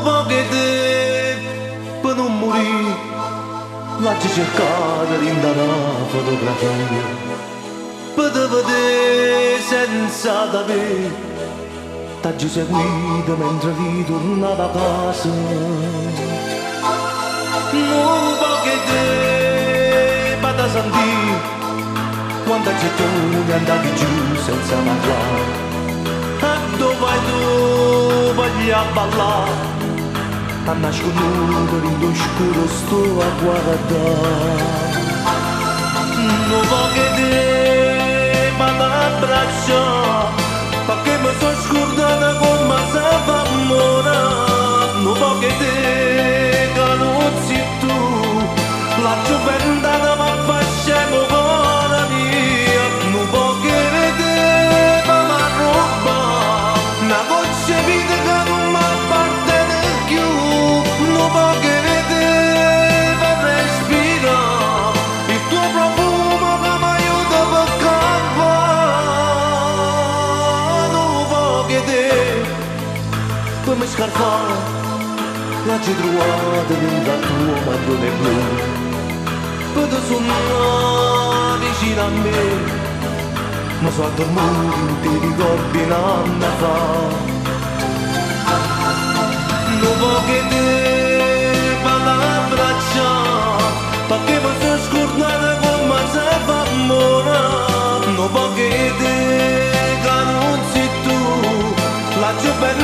poche per non morire, la cercata in una fotografia, per te vedere senza da te. T'hai seguito mentre ritornava a casa. Non poche te, ma da sentire, quando c'è tu andavi giù senza parlare. E dove vai tu, vai a ballare, a nasconduto in l'oscuro sto a guardare. Non poche te, ma da abbracciare, perché mi sono scordata come se fa amore. Non poche te, che non sei tu, la gioventù mi fa scemo cuore mia. Non poche te, ma mi ruba una goccia di vita che non mi appartiene più. Non poche te, per respirare il tuo profumo che mi aiuta per come scarpare la ci trovate dentro al tuo maglione blu, per te suonare vicino a me, ma sono addormenti in te ricordi un anno fa. Non poche te vanno a abbracciare, perché mi sono scordata come se fa amore. Non poche te che non sei tu, la gioventù